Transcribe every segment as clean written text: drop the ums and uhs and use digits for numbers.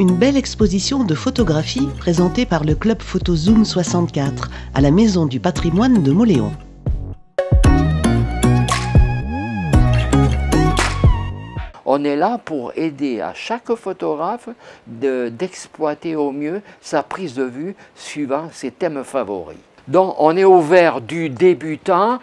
Une belle exposition de photographie présentée par le Club Photo Zoom 64 à la Maison du Patrimoine de Mauléon. On est là pour aider à chaque photographe d'exploiter au mieux sa prise de vue suivant ses thèmes favoris. Donc on est ouvert du débutant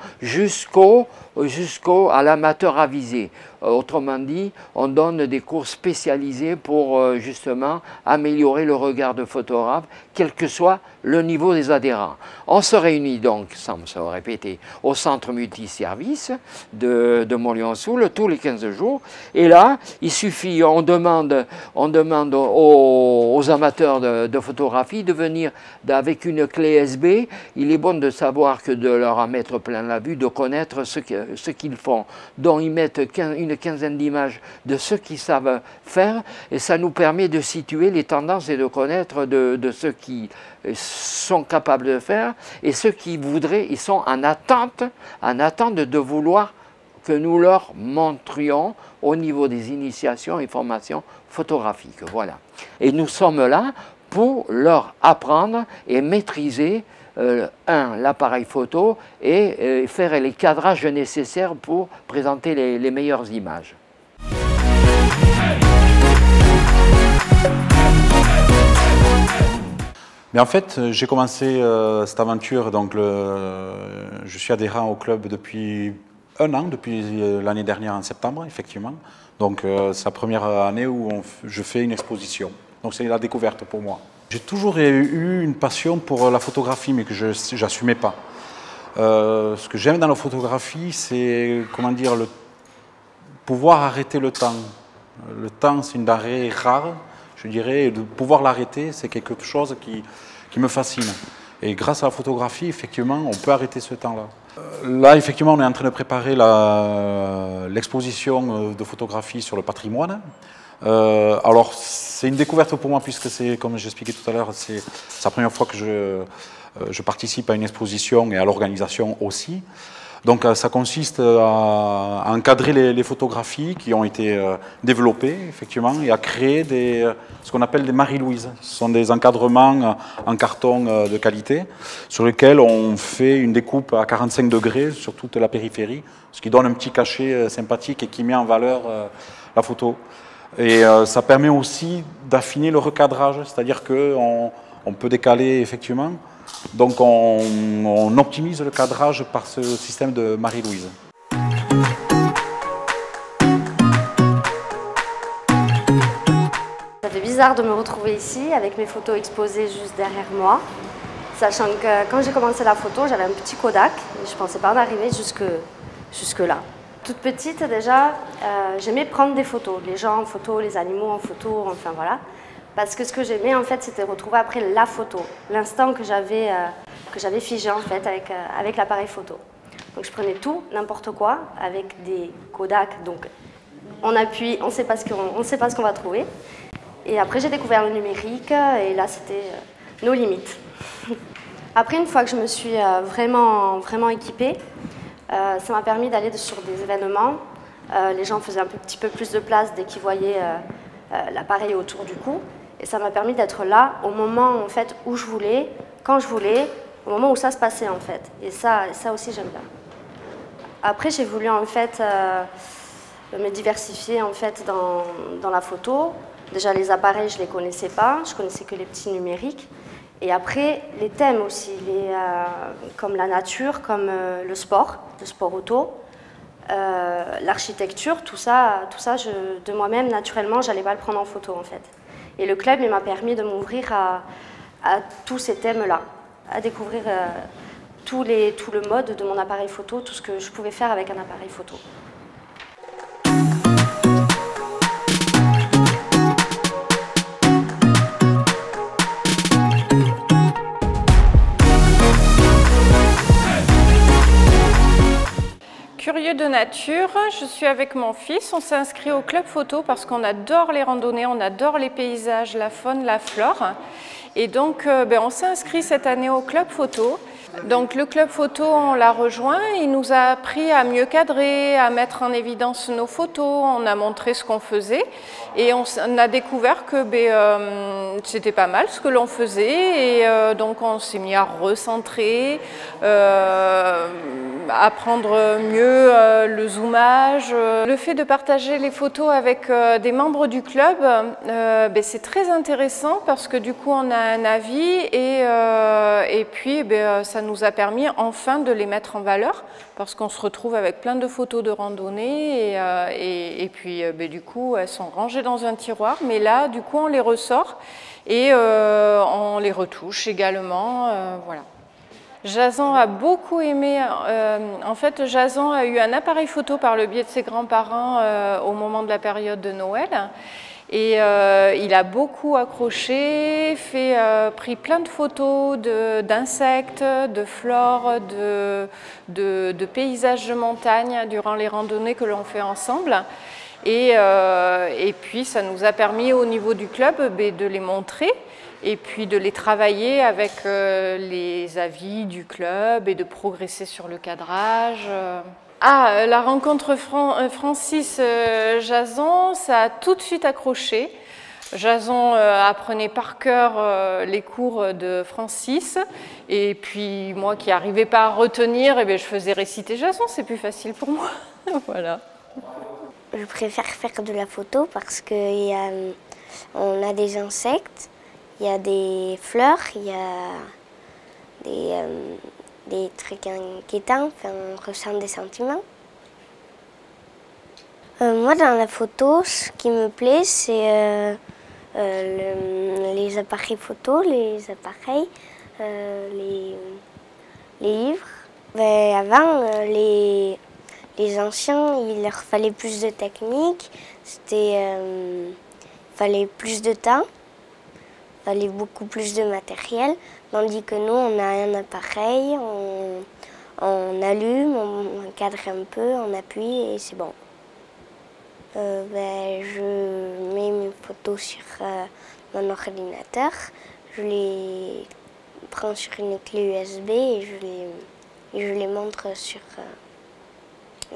à l'amateur avisé. Autrement dit, on donne des cours spécialisés pour justement améliorer le regard de photographe, quel que soit le niveau des adhérents. On se réunit donc, sans se répéter, au centre multiservice de Mauléon-Soule tous les 15 jours. Et là, il suffit, on demande aux amateurs de photographie de venir avec une clé USB. Il est bon de savoir que de leur en mettre plein la vue, de connaître ce qu'ils font. Donc ils mettent une quinzaine d'images de ce qu'ils savent faire et ça nous permet de situer les tendances et de connaître de ceux qui sont capables de faire et ceux qui voudraient, ils sont en attente de vouloir que nous leur montrions au niveau des initiations et formations photographiques. Voilà. Et nous sommes là pour leur apprendre et maîtriser l'appareil photo et faire les cadrages nécessaires pour présenter les meilleures images. Mais en fait, j'ai commencé cette aventure, donc je suis adhérent au club depuis un an, depuis l'année dernière en septembre, effectivement. Donc c'est la première année où je fais une exposition. Donc c'est la découverte pour moi. J'ai toujours eu une passion pour la photographie, mais que je n'assumais pas. Ce que j'aime dans la photographie, c'est, comment dire, pouvoir arrêter le temps. Le temps, c'est une denrée rare, je dirais, et de pouvoir l'arrêter, c'est quelque chose qui me fascine. Et grâce à la photographie, effectivement, on peut arrêter ce temps-là. Là, effectivement, on est en train de préparer l'exposition de photographie sur le patrimoine. Alors, c'est une découverte pour moi puisque c'est, comme j'expliquais tout à l'heure, c'est la première fois que je participe à une exposition et à l'organisation aussi. Donc, ça consiste à encadrer les photographies qui ont été développées, effectivement, et à créer ce qu'on appelle des Marie-Louise. Ce sont des encadrements en carton de qualité sur lesquels on fait une découpe à 45 degrés sur toute la périphérie, ce qui donne un petit cachet sympathique et qui met en valeur la photo. Et ça permet aussi d'affiner le recadrage, c'est-à-dire qu'on peut décaler effectivement, donc on optimise le cadrage par ce système de Marie-Louise. Ça fait bizarre de me retrouver ici avec mes photos exposées juste derrière moi, sachant que quand j'ai commencé la photo, j'avais un petit Kodak et je ne pensais pas en arriver jusque là. Toute petite déjà, j'aimais prendre des photos, les gens en photo, les animaux en photo, enfin voilà. Parce que ce que j'aimais en fait, c'était retrouver après la photo, l'instant que j'avais figé en fait avec l'appareil photo. Donc je prenais tout, n'importe quoi, avec des Kodak, donc on appuie, on ne sait pas ce qu'on va trouver. Et après j'ai découvert le numérique et là c'était nos limites. Après une fois que je me suis vraiment équipée, ça m'a permis d'aller sur des événements. Les gens faisaient un petit peu plus de place dès qu'ils voyaient l'appareil autour du cou. Et ça m'a permis d'être là au moment en fait, où je voulais, quand je voulais, au moment où ça se passait en fait. Et ça aussi j'aime bien. Après j'ai voulu en fait me diversifier en fait dans la photo. Déjà les appareils je ne les connaissais pas, je connaissais que les petits numériques. Et après, les thèmes aussi, comme la nature, comme le sport auto, l'architecture, tout ça de moi-même, naturellement, je n'allais pas le prendre en photo en fait. Et le club m'a permis de m'ouvrir à tous ces thèmes-là, à découvrir tout le mode de mon appareil photo, tout ce que je pouvais faire avec un appareil photo. Curieux de nature, je suis avec mon fils, on s'est inscrit au club photo parce qu'on adore les randonnées, on adore les paysages, la faune, la flore. Et donc on s'est inscrit cette année au club photo. Donc le club photo, on l'a rejoint, il nous a appris à mieux cadrer, à mettre en évidence nos photos, on a montré ce qu'on faisait et on a découvert que c'était pas mal ce que l'on faisait et donc on s'est mis à recentrer, à prendre mieux le zoomage. Le fait de partager les photos avec des membres du club, c'est très intéressant parce que du coup on a un avis et puis ça nous a permis enfin de les mettre en valeur parce qu'on se retrouve avec plein de photos de randonnée et puis du coup elles sont rangées dans un tiroir, mais là du coup on les ressort et on les retouche également, voilà. Jason a beaucoup aimé, en fait Jason a eu un appareil photo par le biais de ses grands-parents au moment de la période de Noël et il a beaucoup accroché, pris plein de photos d'insectes, de flore, de paysages de montagne durant les randonnées que l'on fait ensemble. Et puis ça nous a permis au niveau du club de les montrer et puis de les travailler avec les avis du club et de progresser sur le cadrage. La rencontre Francis-Jason, ça a tout de suite accroché. Jason apprenait par cœur les cours de Francis et puis moi qui n'arrivais pas à retenir, je faisais réciter Jason, c'est plus facile pour moi. Voilà. Je préfère faire de la photo parce qu'on a des insectes, il y a des fleurs, il y a des trucs inquiétants, on ressent des sentiments. Moi, dans la photo, ce qui me plaît, c'est les appareils photo, les appareils, les livres. Avant, les anciens, il leur fallait plus de technique, il fallait plus de temps, il fallait beaucoup plus de matériel, tandis que nous, on a un appareil, on allume, on cadre un peu, on appuie et c'est bon. Je mets mes photos sur mon ordinateur, je les prends sur une clé USB et je les montre sur...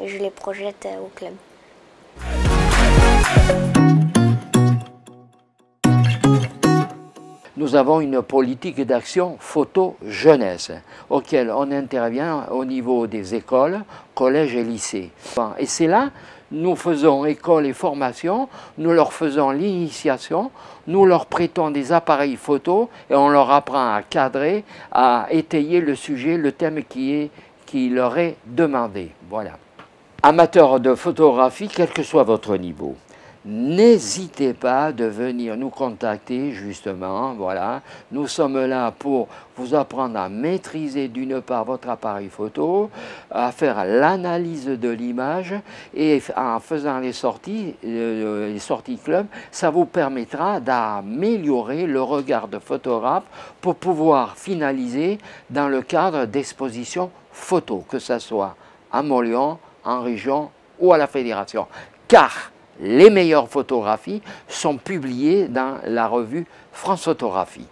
je les projette au club. Nous avons une politique d'action photo jeunesse auquel on intervient au niveau des écoles, collèges et lycées. Et c'est là, nous faisons école et formation, nous leur faisons l'initiation, nous leur prêtons des appareils photo et on leur apprend à cadrer, à étayer le sujet, le thème qui leur est demandé. Voilà. Amateurs de photographie, quel que soit votre niveau, n'hésitez pas de venir nous contacter justement, voilà. Nous sommes là pour vous apprendre à maîtriser d'une part votre appareil photo, à faire l'analyse de l'image et en faisant les sorties club, ça vous permettra d'améliorer le regard de photographe pour pouvoir finaliser dans le cadre d'expositions photos, que ce soit à Montléon, en région ou à la fédération, car les meilleures photographies sont publiées dans la revue France Photographie.